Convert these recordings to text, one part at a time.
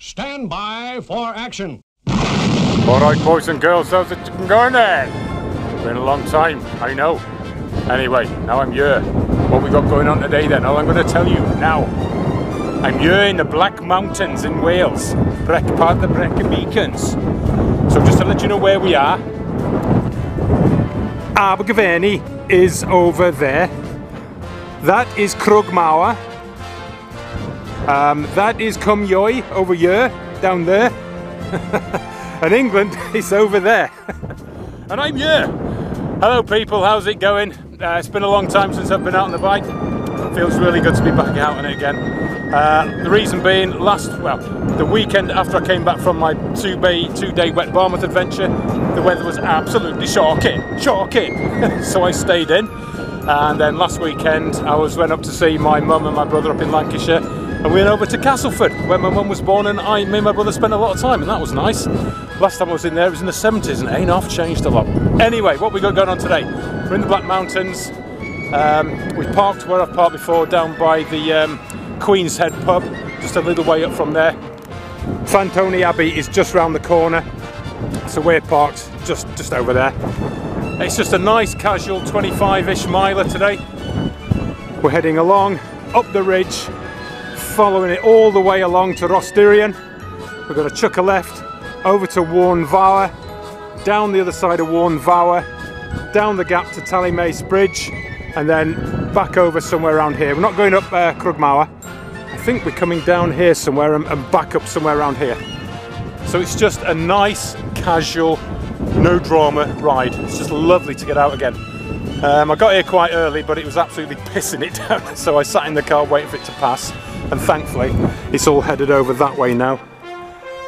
Stand by for action. Alright boys and girls, how's it going then? Been a long time, I know. Anyway, now I'm here. What we got going on today then? All I'm going to tell you now. I'm here in the Black Mountains in Wales. Part of the Brecon Beacons. So just to let you know where we are. Abergavenny is over there. That is Crugmawr. That is Cumyoy over here, down there. And England is over there. And I'm here. Hello people, how's it going? It's been a long time since I've been out on the bike. Feels really good to be back out on it again. The reason being, the weekend after I came back from my two-day wet Barmouth adventure, the weather was absolutely shocking. So I stayed in. And then last weekend I went up to see my mum and my brother up in Lancashire. And we went over to Castleford, where my mum was born, and me and my brother spent a lot of time, and that was nice. Last time I was in there, it was in the 70s, and ain't half changed a lot. Anyway, what we got going on today? We're in the Black Mountains. We've parked where I've parked before, down by the Queen's Head pub, just a little way up from there. Llantony Abbey is just round the corner, so we're parked just over there. It's just a nice, casual 25-ish miler today. We're heading along, up the ridge, following it all the way along to Rhostirien. We're going to chuck a left over to Warnfawr, down the other side of Warnfawr, down the gap to Tallymace Bridge, and then back over somewhere around here. We're not going up Crugmawr. I think we're coming down here somewhere and back up somewhere around here. So it's just a nice, casual, no drama ride. It's just lovely to get out again. I got here quite early, but it was absolutely pissing it down, so I sat in the car waiting for it to pass, and thankfully it's all headed over that way now,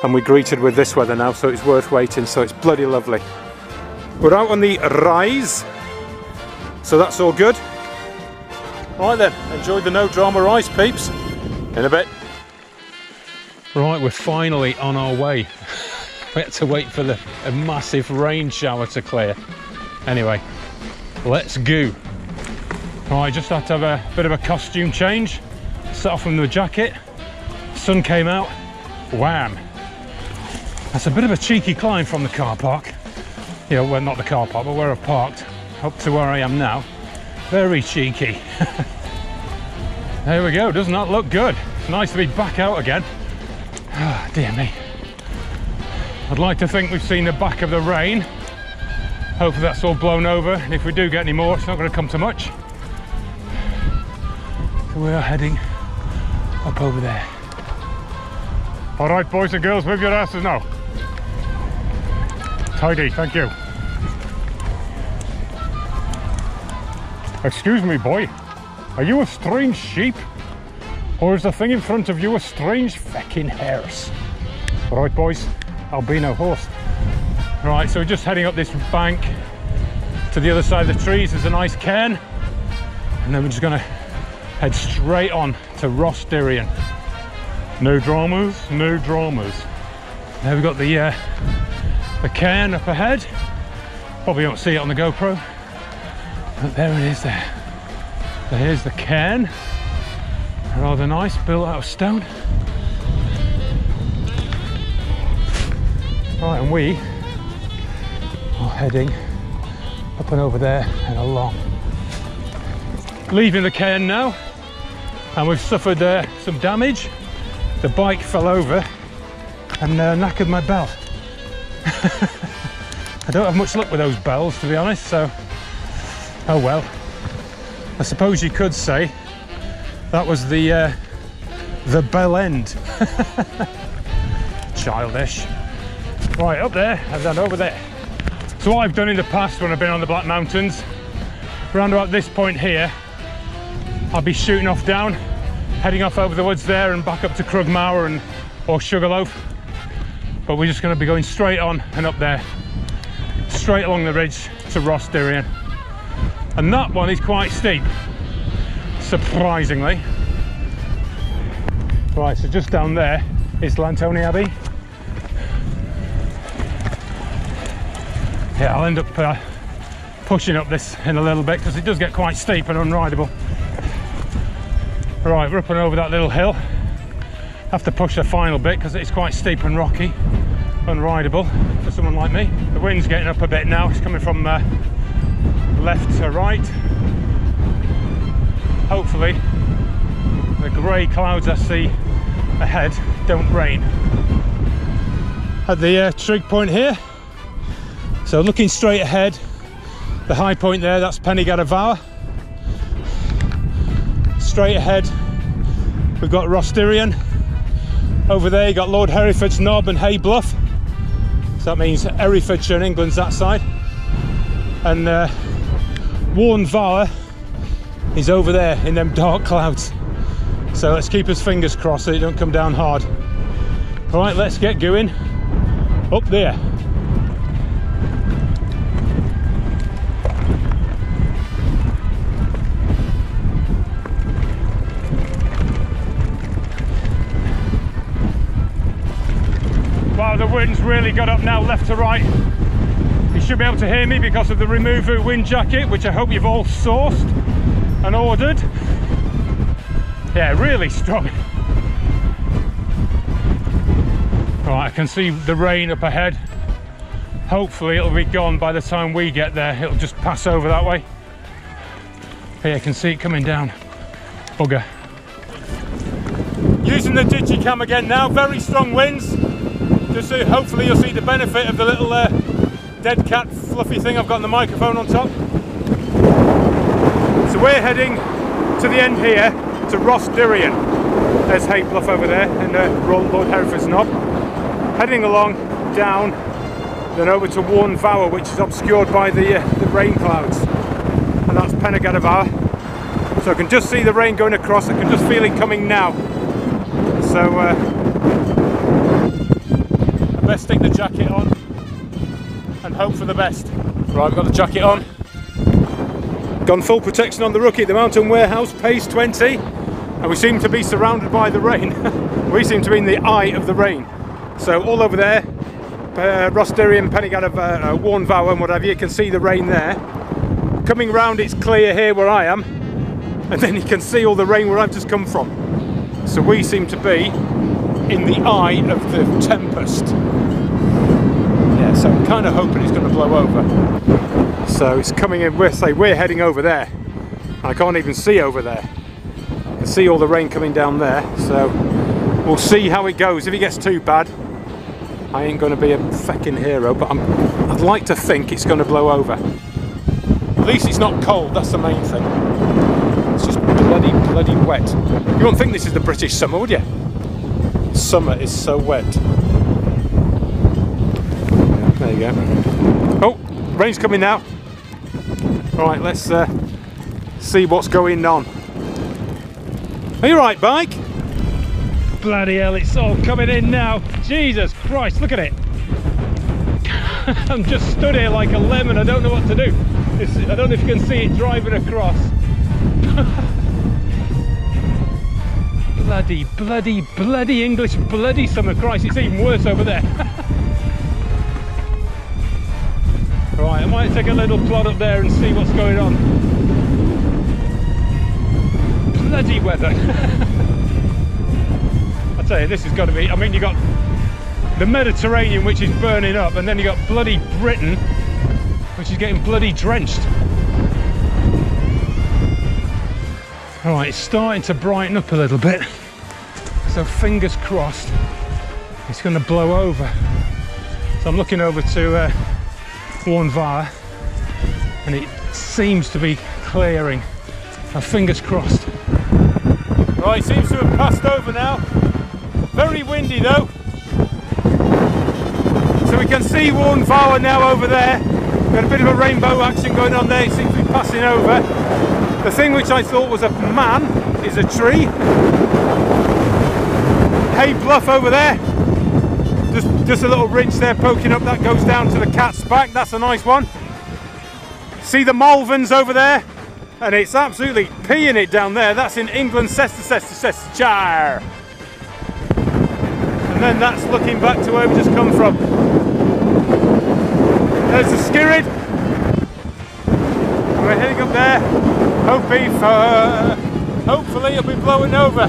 and we're greeted with this weather now, so it's worth waiting, so it's bloody lovely. We're out on the rise, so that's all good. Right then, enjoy the no drama rise, peeps. In a bit. Right, we're finally on our way. We had to wait for a massive rain shower to clear. Anyway, let's go. Right, just had to have a bit of a costume change. Set off from the jacket. Sun came out. Wham! That's a bit of a cheeky climb from the car park. Yeah, well, not the car park, but where I've parked, up to where I am now. Very cheeky. There we go, doesn't that look good? It's nice to be back out again. Ah, dear me. I'd like to think we've seen the back of the rain. Hopefully that's all blown over, and if we do get any more, it's not going to come to much. So we are heading up over there. All right, boys and girls, move your asses now. Tidy, thank you. Excuse me, boy. Are you a strange sheep? Or is the thing in front of you a strange feckin' hearse? All right, boys, albino horse. Right, so we're just heading up this bank to the other side of the trees. There's a nice cairn, and then we're just gonna head straight on to Rhostirien. No dramas, no dramas. There we've got the cairn up ahead. Probably won't see it on the GoPro, but there it is there. So here's the cairn. Rather nice, built out of stone. Right, and we are heading up and over there and along. Leaving the cairn now, and we've suffered some damage. The bike fell over and knackered my bell. I don't have much luck with those bells, to be honest, so oh well. I suppose you could say that was the bell end. Childish. Right, up there and then over there. So what I've done in the past when I've been on the Black Mountains, around about this point here, I'll be shooting off down, heading off over the woods there and back up to Crugmawr or Sugarloaf. But we're just going to be going straight on and up there, straight along the ridge to Rhostirien. And that one is quite steep, surprisingly. Right, so just down there is Llantony Abbey. Yeah, I'll end up pushing up this in a little bit because it does get quite steep and unrideable. Right, we're up and over that little hill. Have to push the final bit because it's quite steep and rocky, unrideable for someone like me. The wind's getting up a bit now. It's coming from left to right. Hopefully the grey clouds I see ahead don't rain. At the trig point here, so looking straight ahead, the high point there, that's Pennegadavour. Straight ahead we've got Rostirian. Over there you got Lord Hereford's Knob and Hay Bluff, so that means Herefordshire and England's that side. And Warnvower is over there in them dark clouds, so let's keep his fingers crossed that it don't come down hard. Right, let's get going up there. Wow, the wind's really got up now, left to right. You should be able to hear me because of the Removu wind jacket, which I hope you've all sourced and ordered. Yeah, really strong. Right, I can see the rain up ahead. Hopefully it'll be gone by the time we get there. It'll just pass over that way. Here, you can see it coming down. Bugger. Using the digicam again now, very strong winds. Just so hopefully you'll see the benefit of the little dead cat fluffy thing I've got on the microphone on top. So we're heading to the end here to Rostirian. There's Hay Bluff over there and Lord Hereford's Knob. Heading along down, then over to Warnvower, which is obscured by the rain clouds, and that's Pennegadavour. So I can just see the rain going across. I can just feel it coming now. So I best stick the jacket on and hope for the best. Right, I've got the jacket on. Gone full protection on the rookie at the Mountain Warehouse, pace 20, and we seem to be surrounded by the rain. We seem to be in the eye of the rain. So all over there, Rostirian, Pennegadavour, Warnvower and whatever, you can see the rain there. Coming round, it's clear here where I am, and then you can see all the rain where I've just come from. So we seem to be in the eye of the tempest. Yeah, so I'm kind of hoping it's going to blow over. So it's coming in, we're heading over there. I can't even see over there. I can see all the rain coming down there, so we'll see how it goes. If it gets too bad, I ain't going to be a feckin' hero, but I'd like to think it's going to blow over. At least it's not cold, that's the main thing. It's just bloody wet. You wouldn't think this is the British summer, would you? Summer is so wet. Yeah, there you go. Oh, rain's coming now. Alright, let's see what's going on. Are you right, bike? Bloody hell, it's all coming in now. Jesus Christ, look at it. I'm just stood here like a lemon. I don't know what to do. I don't know if you can see it driving across. bloody English, bloody summer. Christ, it's even worse over there. Right, I might take a little plod up there and see what's going on. Bloody weather. I tell you, this has got to be, I mean, you got the Mediterranean, which is burning up, and then you got bloody Britain, which is getting bloody drenched. Alright, it's starting to brighten up a little bit, so fingers crossed it's going to blow over. So I'm looking over to Warnvower, and it seems to be clearing. Now, fingers crossed. Right, seems to have passed over now. Very windy though. So we can see Warnvower now over there. Got a bit of a rainbow action going on there. It seems to be passing over. The thing which I thought was a man is a tree. Hay Bluff over there. Just a little ridge there poking up, that goes down to the cat's back. That's a nice one. See the Malverns over there? And it's absolutely peeing it down there. That's in England, Chestershire. And then that's looking back to where we just come from. There's the Skirrid. We're heading up there, hopefully it'll be blowing over.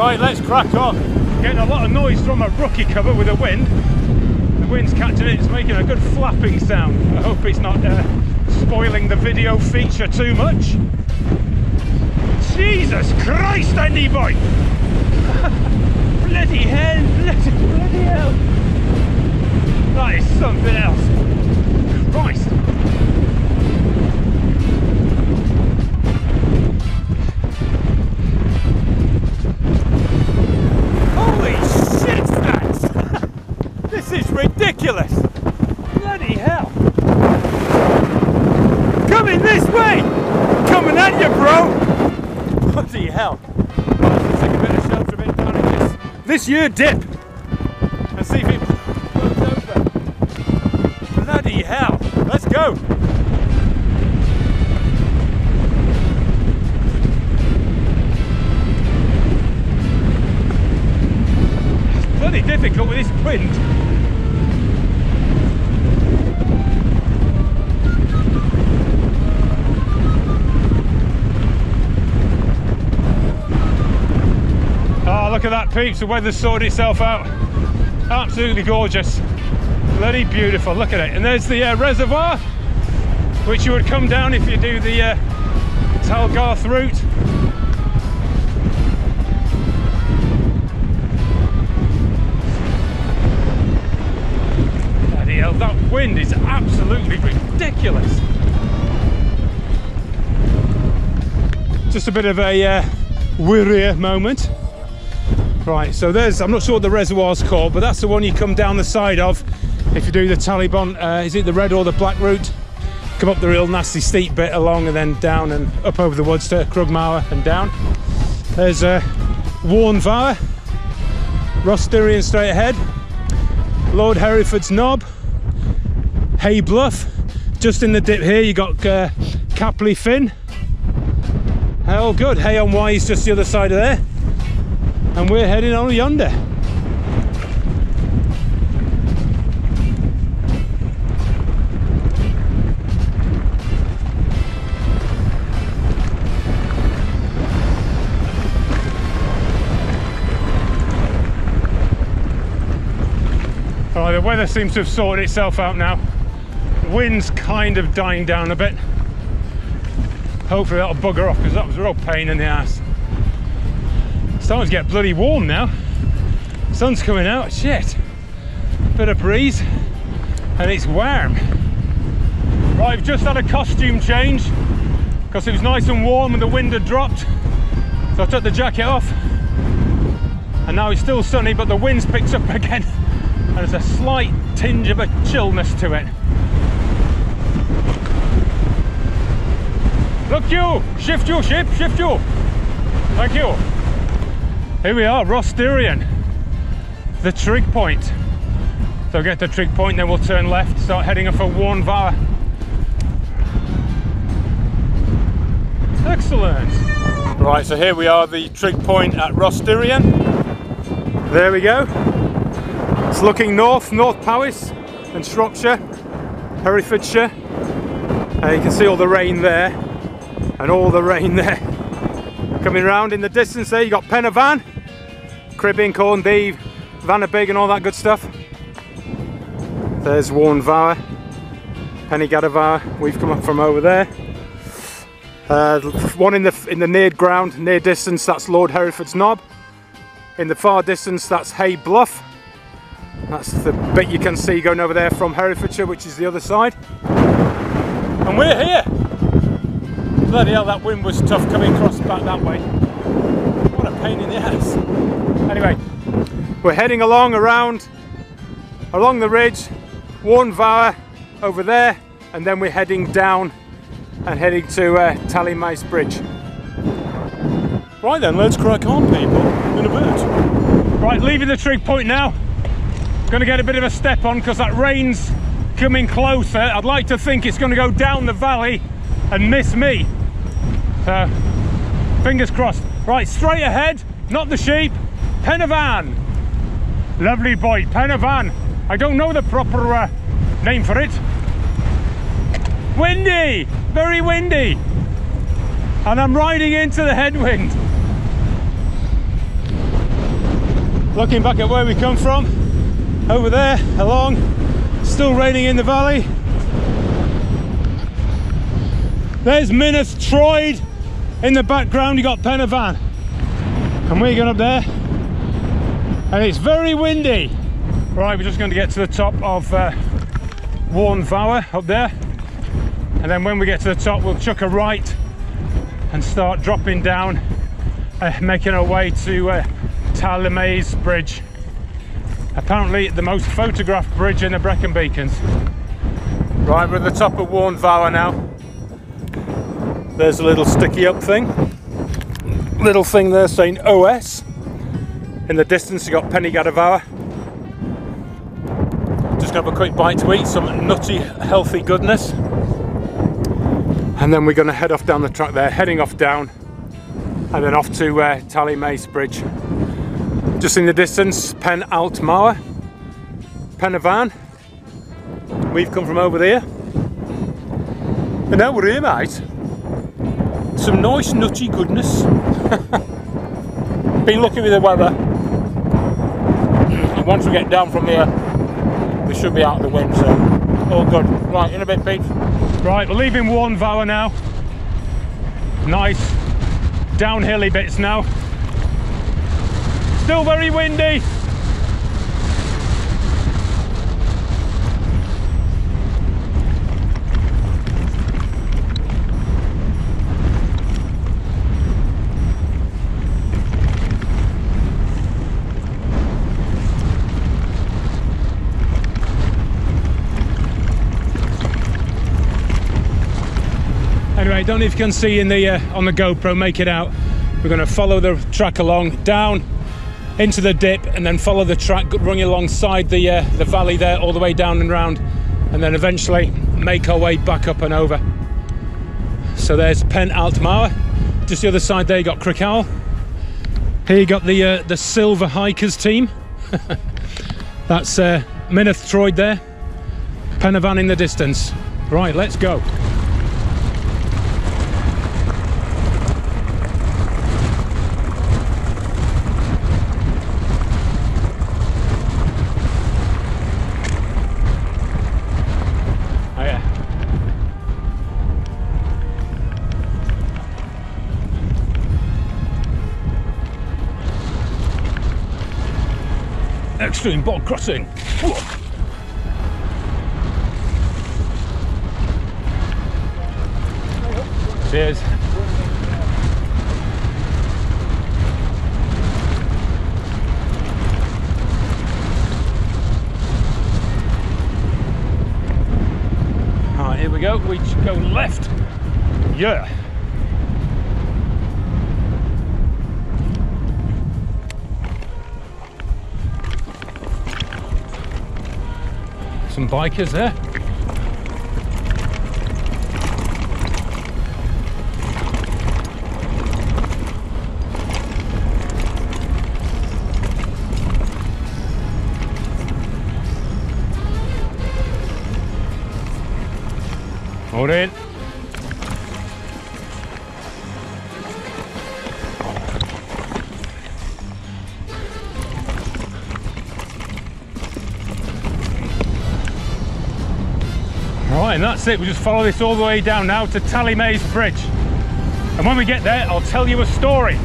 Right, let's crack on. Getting a lot of noise from a rookie cover with the wind. The wind's catching it, it's making a good flapping sound. I hope it's not spoiling the video feature too much. Jesus Christ, Andy boy! Bloody hell, bloody hell! That is something else. Christ! Holy shit, Snacks! This is ridiculous! Bloody hell! Coming this way! Coming at you, bro! Bloody hell! Let's take a bit of shelter a bit down in this year dip and see if it blows over. Bloody hell! Let's go! It's bloody difficult with this wind. Look at that, peeps, the weather's sorted itself out. Absolutely gorgeous. Bloody beautiful, look at it. And there's the reservoir, which you would come down if you do the Talgarth route. Bloody hell, that wind is absolutely ridiculous. Just a bit of a weirier moment. Right, so there's, I'm not sure what the reservoir's called, but that's the one you come down the side of if you do the Taliban, is it the red or the black route? Come up the real nasty steep bit along and then down and up over the woods to Krugmauer and down. There's Warnvauer, Blustery straight ahead, Lord Hereford's Knob, Hay Bluff. Just in the dip here you got Capley Finn. Oh good, Hay on Wye is just the other side of there. And we're heading on yonder. Alright, the weather seems to have sorted itself out now. The wind's kind of dying down a bit. Hopefully that'll bugger off, because that was a real pain in the ass. Starting to get bloody warm now. Sun's coming out, shit. Bit of breeze and it's warm. Right, I've just had a costume change because it was nice and warm and the wind had dropped. So I took the jacket off and now it's still sunny, but the wind's picked up again and there's a slight tinge of a chillness to it. Look you, shift you, ship, shift you. Thank you. Here we are, Rosterian, the trig point. So get to trig point, then we'll turn left, start heading up for Warnvauer. Excellent. Right, so here we are, the trig point at Rosterian. There we go. It's looking north Powys and Shropshire, Herefordshire. You can see all the rain there and all the rain there. Coming round in the distance there, you got Pen y Fan, Cribbing, Corndeave, Vanabig and all that good stuff. There's Warnvauer, Pennygadavauer, we've come up from over there. One in the near ground, near distance, that's Lord Hereford's Knob. In the far distance, that's Hay Bluff. That's the bit you can see going over there from Herefordshire, which is the other side. And we're here! Bloody hell, that wind was tough coming across back that way. What a pain in the ass. Anyway, we're heading along along the ridge, Warnvauer over there, and then we're heading down and heading to Tallymice Bridge. Right then, let's crack on, people, in a bit. Right, leaving the trig point now. Going to get a bit of a step on because that rain's coming closer. I'd like to think it's going to go down the valley and miss me. So, fingers crossed. Right, straight ahead, not the sheep, Pen y Fan. Lovely boy, Pen y Fan. I don't know the proper name for it. Windy, very windy. And I'm riding into the headwind. Looking back at where we come from, over there, along, still raining in the valley. There's Minas Troid in the background. You got Penavan, and we're going up there, and it's very windy. Right, we're just going to get to the top of Warnvower up there, and then when we get to the top, we'll chuck a right and start dropping down, making our way to Talemays Bridge. Apparently the most photographed bridge in the Brecon Beacons. Right, we're at the top of Warnvower now. There's a little sticky up thing. Little thing there saying OS. In the distance you got Pennygadavower. Just gonna have a quick bite to eat, some nutty, healthy goodness. And then we're gonna head off down the track there, heading off down, and then off to Talemays Bridge. Just in the distance, Pen Altmauer, Penavan. We've come from over there. And now we're here, mate. Some nice nutty goodness. Been lucky with the weather. And once we get down from here, we should be out of the wind, so all good. Right, in a bit, Pete. Right, we're leaving Warnvower now. Nice downhilly bits now. Still very windy. Anyway, don't know if you can see in the on the GoPro, make it out. We're going to follow the track along, down into the dip, and then follow the track running alongside the valley there, all the way down and round, and then eventually make our way back up and over. So there's Pen Altmauer. Just the other side there you got Crickhowell. Here you got the Silver Hikers team. That's Minas Troid there. Penavan in the distance. Right, let's go. Extreme bog crossing. Cheers. Alright, here we go. We should go left. Yeah. Some bikers there. Hold in. Right, and that's it. We just follow this all the way down now to Talemays Bridge. And when we get there, I'll tell you a story.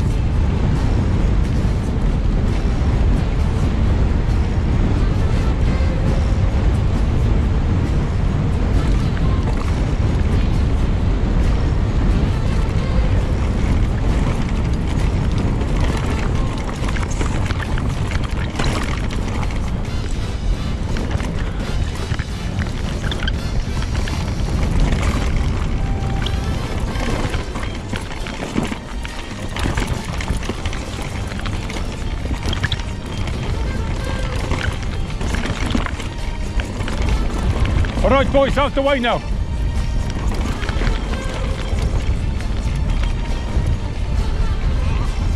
All right, boys, out the way now.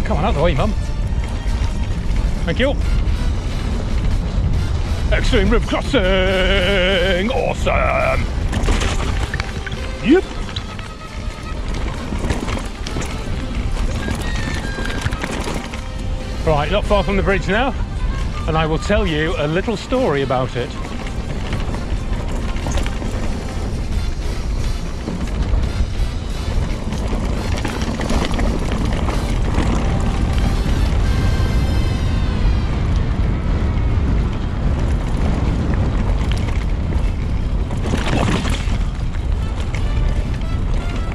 Come on, out the way, Mum. Thank you. Extreme river crossing. Awesome. Yep. Right, not far from the bridge now. and I will tell you a little story about it.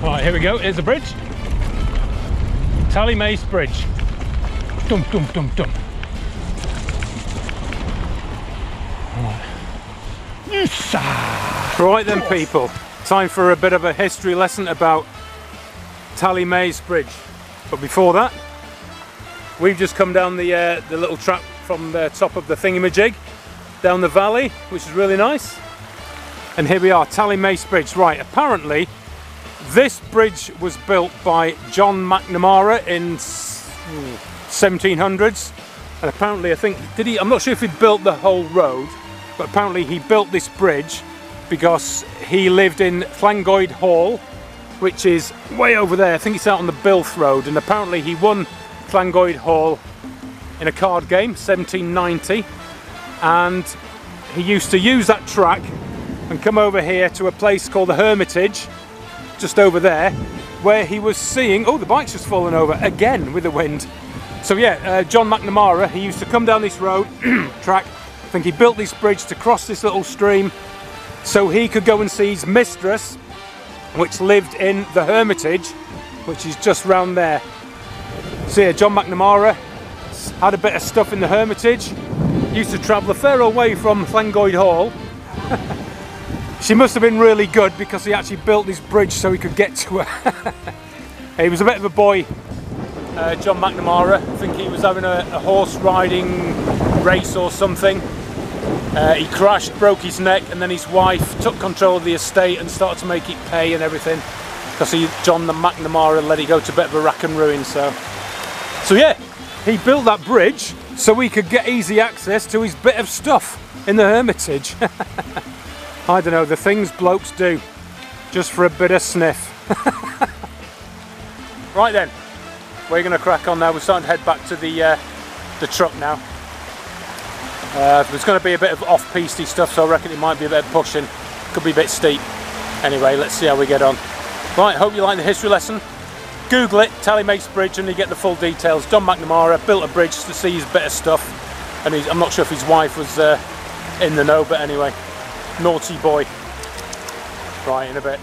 Right, here we go, here's the bridge. Tallymace Bridge. Dum dum dum dum. Right then people, time for a bit of a history lesson about Tallymace Bridge. But before that, we've just come down the little track from the top of the thingamajig, down the valley, which is really nice. And here we are, Tallymace Bridge. Right, apparently this bridge was built by John McNamara in 1700s, and apparently I think, I'm not sure if he built the whole road, but apparently he built this bridge because he lived in Llangoed Hall, which is way over there. I think it's out on the Bilth Road, and apparently he won Llangoed Hall in a card game, 1790, and he used to use that track and come over here to a place called the Hermitage, just over there, where he was seeing, oh, the bike's just fallen over again with the wind. So yeah, John McNamara, he used to come down this road track. I think he built this bridge to cross this little stream so he could go and see his mistress, which lived in the Hermitage, which is just round there. So yeah, John McNamara had a bit of stuff in the Hermitage, used to travel a fair old way from Llangoed Hall. She must have been really good because he actually built this bridge so he could get to her. He was a bit of a boy, John McNamara. I think he was having a horse riding race or something. He crashed, broke his neck, and then his wife took control of the estate and started to make it pay and everything, because John the McNamara let it go to a bit of a rack and ruin. So yeah, he built that bridge so we could get easy access to his bit of stuff in the Hermitage. I don't know, the things blokes do just for a bit of sniff. Right then, we're going to crack on now. We're starting to head back to the truck now. There's going to be a bit of off-piste stuff, so I reckon it might be a bit of pushing. Could be a bit steep. Anyway, let's see how we get on. Right, hope you like the history lesson. Google it, Tallymace Bridge, and you get the full details. John McNamara built a bridge to see his bit of stuff, and I'm not sure if his wife was in the know, but anyway. Naughty boy. Right, in a bit.